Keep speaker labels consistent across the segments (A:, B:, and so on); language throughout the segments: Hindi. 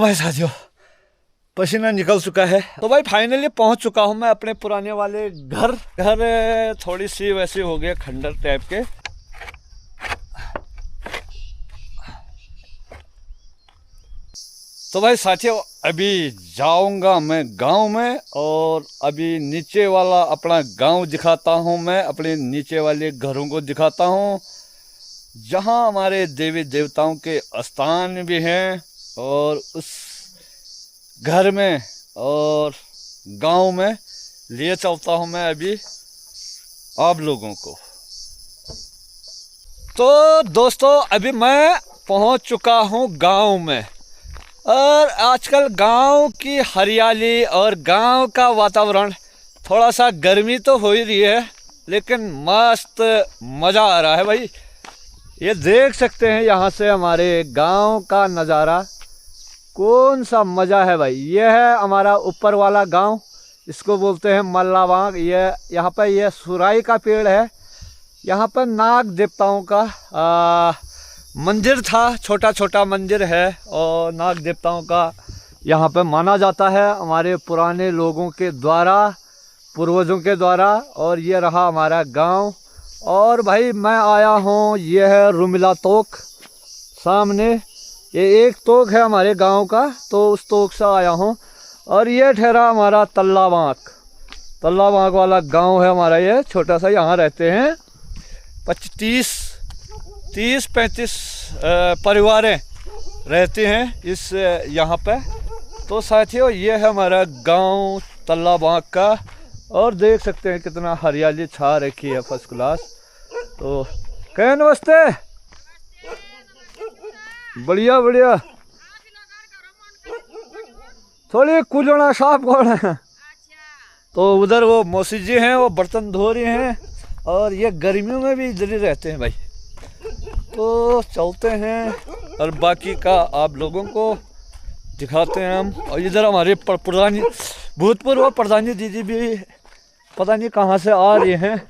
A: भाई साथियों, पसीना निकल चुका है। तो भाई फाइनली पहुंच चुका हूं मैं अपने पुराने वाले घर। थोड़ी सी वैसी हो गई खंडर टाइप के। तो भाई साथियों, अभी जाऊंगा मैं गांव में और अभी नीचे वाला अपना गांव दिखाता हूं। मैं अपने नीचे वाले घरों को दिखाता हूं जहां हमारे देवी देवताओं के स्थान भी हैं। और उस घर में और गांव में लिए चलता हूं मैं अभी आप लोगों को। तो दोस्तों, अभी मैं पहुंच चुका हूं गांव में और आजकल गांव की हरियाली और गांव का वातावरण, थोड़ा सा गर्मी तो हो ही रही है लेकिन मस्त मज़ा आ रहा है भाई। ये देख सकते हैं यहाँ से हमारे गांव का नज़ारा, कौन सा मज़ा है भाई। ये है हमारा ऊपर वाला गांव, इसको बोलते हैं मल्लावांग। ये यहाँ पर ये सुराई का पेड़ है। यहाँ पर नाग देवताओं का मंदिर था, छोटा छोटा मंदिर है और नाग देवताओं का यहाँ पे माना जाता है हमारे पुराने लोगों के द्वारा, पूर्वजों के द्वारा। और ये रहा हमारा गांव। और भाई मैं आया हूँ, ये है रुमिला तोक सामने। ये एक तोक है हमारे गांव का, तो उस तोक से आया हूँ। और ये ठहरा हमारा तल्लावांक वाला गांव है हमारा। ये छोटा सा, यहाँ रहते हैं 30-35 परिवारें रहते हैं इस यहाँ पे। तो साथियों, ये है हमारा गांव तल्लावांक का और देख सकते हैं कितना हरियाली छा रखी है, फर्स्ट क्लास। तो कह नमस्ते। बढ़िया बढ़िया। थोड़ी कुलना साफ कौन है। तो उधर वो मौसी जी हैं, वो बर्तन धो रही हैं और ये गर्मियों में भी इधर ही रहते हैं भाई। तो चलते हैं और बाकी का आप लोगों को दिखाते हैं हम। और इधर हमारे प्रधानी, भूतपूर्व प्रधानी दीदी भी पता नहीं कहाँ से आ रही हैं।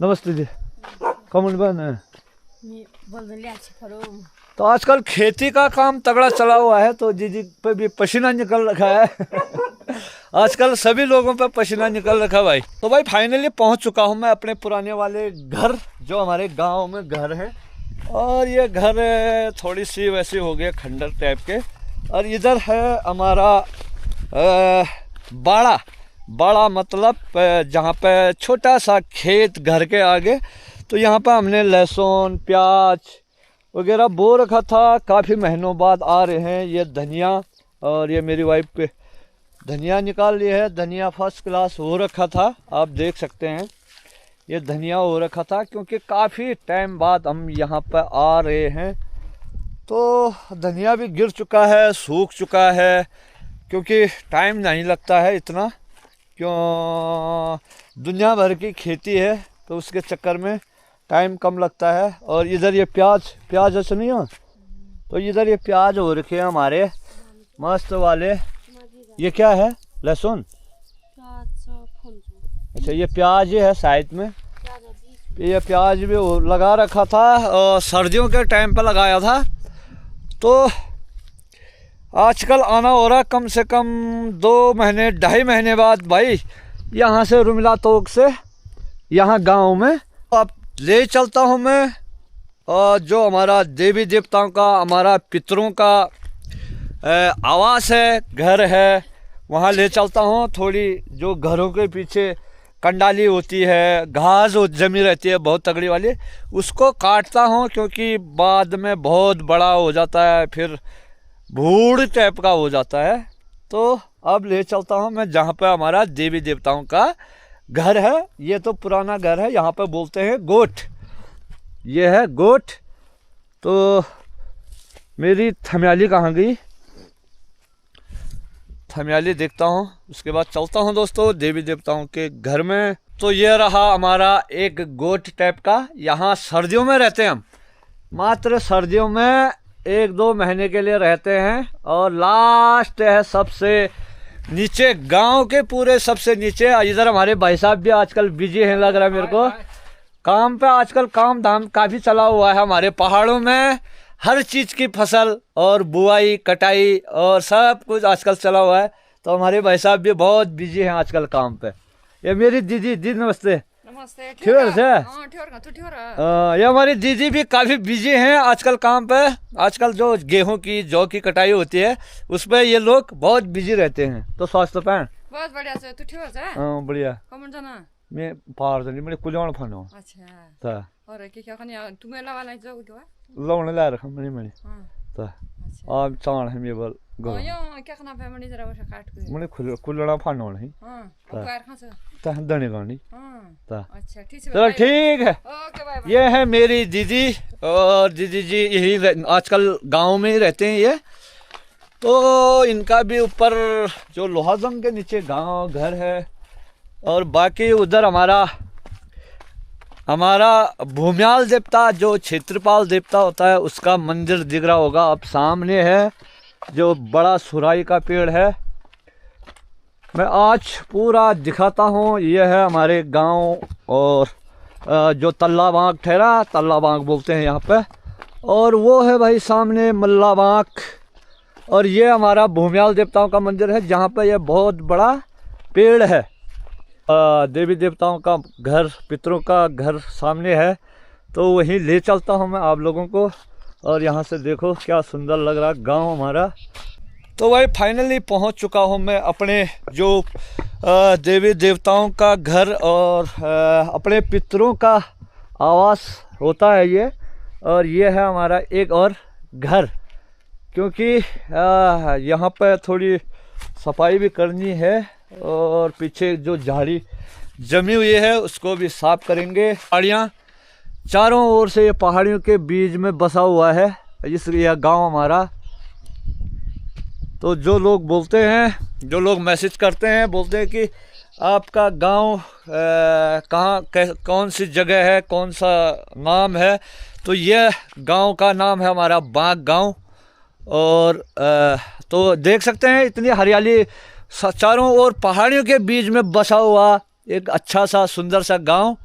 A: नमस्ते जी। कमल बहन है। तो आजकल खेती का काम तगड़ा चला हुआ है, तो दीदी पे भी पसीना निकल रखा है। आजकल सभी लोगों पे पसीना निकल रखा भाई। तो भाई फाइनली पहुंच चुका हूं मैं अपने पुराने वाले घर, जो हमारे गांव में घर है। और ये घर थोड़ी सी वैसी हो गई खंडर टाइप के। और इधर है हमारा बाड़ा मतलब जहाँ पे छोटा सा खेत घर के आगे। तो यहाँ पे हमने लहसुन प्याज वगैरह बो रखा था, काफ़ी महीनों बाद आ रहे हैं। ये धनिया, और ये मेरी वाइफ पे धनिया निकाल ली है। धनिया फर्स्ट क्लास हो रखा था, आप देख सकते हैं ये धनिया हो रखा था, क्योंकि काफ़ी टाइम बाद हम यहाँ पर आ रहे हैं। तो धनिया भी गिर चुका है, सूख चुका है, क्योंकि टाइम नहीं लगता है इतना, क्यों दुनिया भर की खेती है तो उसके चक्कर में टाइम कम लगता है। और इधर ये प्याज ऐसा नहीं हो, तो इधर ये प्याज हो रखे हैं हमारे मस्त वाले। ये क्या है? लहसुन। अच्छा, ये प्याज ही है साइड में। ये प्याज भी लगा रखा था और सर्दियों के टाइम पे लगाया था। तो आजकल आना हो रहा कम से कम 2 महीने 2.5 महीने बाद भाई, यहाँ से रुमिला तोक से यहाँ गांव में। अब ले चलता हूँ मैं, और जो हमारा देवी देवताओं का, हमारा पितरों का आवास है, घर है, वहाँ ले चलता हूँ। थोड़ी जो घरों के पीछे कंडाली होती है, घास जमी रहती है बहुत तगड़ी वाली, उसको काटता हूँ, क्योंकि बाद में बहुत बड़ा हो जाता है, फिर भूड़ टाइप का हो जाता है। तो अब ले चलता हूँ मैं जहाँ पे हमारा देवी देवताओं का घर है। ये तो पुराना घर है, यहाँ पे बोलते हैं गोठ। ये है गोठ। तो मेरी थमियाली कहाँ गई? थमियाली देखता हूँ, उसके बाद चलता हूँ दोस्तों देवी देवताओं के घर में। तो ये रहा हमारा एक गोठ टाइप का। यहाँ सर्दियों में रहते हैं हम, मात्र सर्दियों में 1-2 महीने के लिए रहते हैं। और लास्ट है सबसे नीचे, गांव के पूरे सबसे नीचे। इधर हमारे भाई साहब भी आजकल बिजी हैं, लग रहा है मेरे को काम पे। आजकल काम धाम काफ़ी चला हुआ है हमारे पहाड़ों में। हर चीज़ की फसल और बुआई कटाई और सब कुछ आजकल चला हुआ है। तो हमारे भाई साहब भी बहुत बिजी हैं आजकल काम पे। ये मेरी दीदी नमस्ते।
B: नमस्ते।
A: ठीक है। ये हमारी दीदी भी काफ़ी बिजी हैं आजकल काम पे। आजकल जो गेहूं की जौ की कटाई होती है उस पर ये लोग बहुत बिजी रहते हैं। तो स्वास्थ्य पैन
B: बहुत बढ़िया से। तू ठीक है?
A: हाँ बढ़िया।
B: कौन जाना?
A: मैं पार जानी मेरे कुछ फनो।
B: अच्छा।
A: ता
B: और क्या करने तुम्हें लवाना जो क्या?
A: लौने ला रखा मैंने।
B: हां।
A: ता
B: अच्छा।
A: अब चाण है मेरे बल गो।
B: यो क्या करना है मनी जरा वो काट के।
A: मैंने कुलड़ा फनो नहीं।
B: हां। और कार कहां से?
A: ता दने गानी।
B: हां।
A: ता
B: अच्छा ठीक है।
A: चलो ठीक है।
B: Okay bye bye.
A: ये है मेरी दीदी और दीदी जी यही आजकल गांव में ही रहते हैं ये। तो इनका भी ऊपर जो लोहाजंग के नीचे गांव घर है और बाकी उधर हमारा भूम्याल देवता जो क्षेत्रपाल देवता होता है उसका मंदिर दिख रहा होगा। अब सामने है जो बड़ा सुराई का पेड़ है। मैं आज पूरा दिखाता हूँ। ये है हमारे गांव और जो तल्ला बांग ठहरा, तल्ला बांग बोलते हैं यहाँ पे। और वो है भाई सामने मल्ला बांग। और ये हमारा भूम्याल देवताओं का मंदिर है जहाँ पे ये बहुत बड़ा पेड़ है। देवी देवताओं का घर, पितरों का घर सामने है। तो वहीं ले चलता हूँ मैं आप लोगों को। और यहाँ से देखो क्या सुंदर लग रहा गांव हमारा। तो भाई फाइनली पहुँच चुका हूँ मैं अपने जो देवी देवताओं का घर और अपने पितरों का आवास होता है ये। और ये है हमारा एक और घर, क्योंकि यहाँ पर थोड़ी सफाई भी करनी है और पीछे जो झाड़ी जमी हुई है उसको भी साफ करेंगे। पहाड़ियाँ चारों ओर से, ये पहाड़ियों के बीच में बसा हुआ है इसलिए गांव हमारा। तो जो लोग बोलते हैं, जो लोग मैसेज करते हैं, बोलते हैं कि आपका गांव कहाँ कौन सी जगह है, कौन सा नाम है। तो ये गांव का नाम है हमारा बांग गांव। और तो देख सकते हैं इतनी हरियाली, चारों ओर पहाड़ियों के बीच में बसा हुआ एक अच्छा सा सुंदर सा गांव।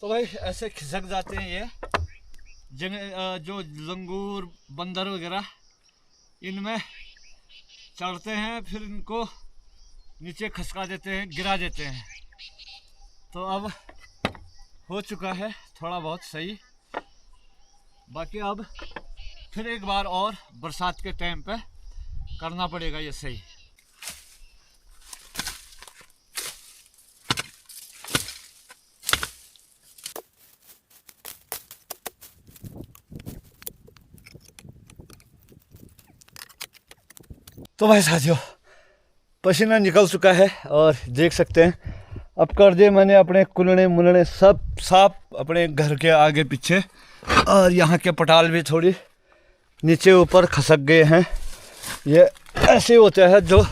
A: तो भाई ऐसे खिसक जाते हैं ये जो लंगूर बंदर वगैरह इनमें चढ़ते हैं, फिर इनको नीचे खसका देते हैं, गिरा देते हैं। तो अब हो चुका है थोड़ा बहुत सही, बाकी अब फिर एक बार और बरसात के टाइम पे करना पड़ेगा ये सही। तो भाई साथियों पसीना निकल चुका है और देख सकते हैं अब कर दिए मैंने अपने कुलने मुलने सब साफ अपने घर के आगे पीछे। और यहाँ के पटाल भी थोड़ी नीचे ऊपर खसक गए हैं। ये ऐसे होते हैं जो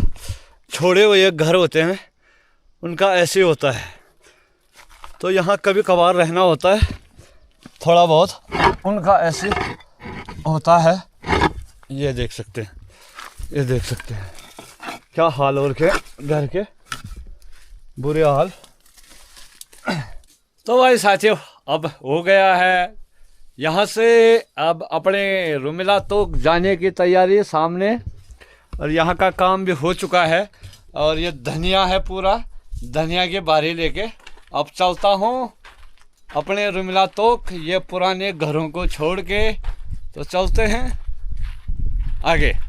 A: छोड़े हुए घर होते हैं उनका ऐसे होता है। तो यहाँ कभी कभार रहना होता है, थोड़ा बहुत उनका ऐसे होता है। ये देख सकते हैं, ये देख सकते हैं क्या हाल हो रखे घर के, बुरे हाल। तो भाई साथियों अब हो गया है यहाँ से अब अपने रुमिला तो जाने की तैयारी सामने। और यहाँ का काम भी हो चुका है और ये धनिया है, पूरा धनिया की बारी लेके अब चलता हूँ अपने रुमिला तोक, ये पुराने घरों को छोड़ के। तो चलते हैं आगे।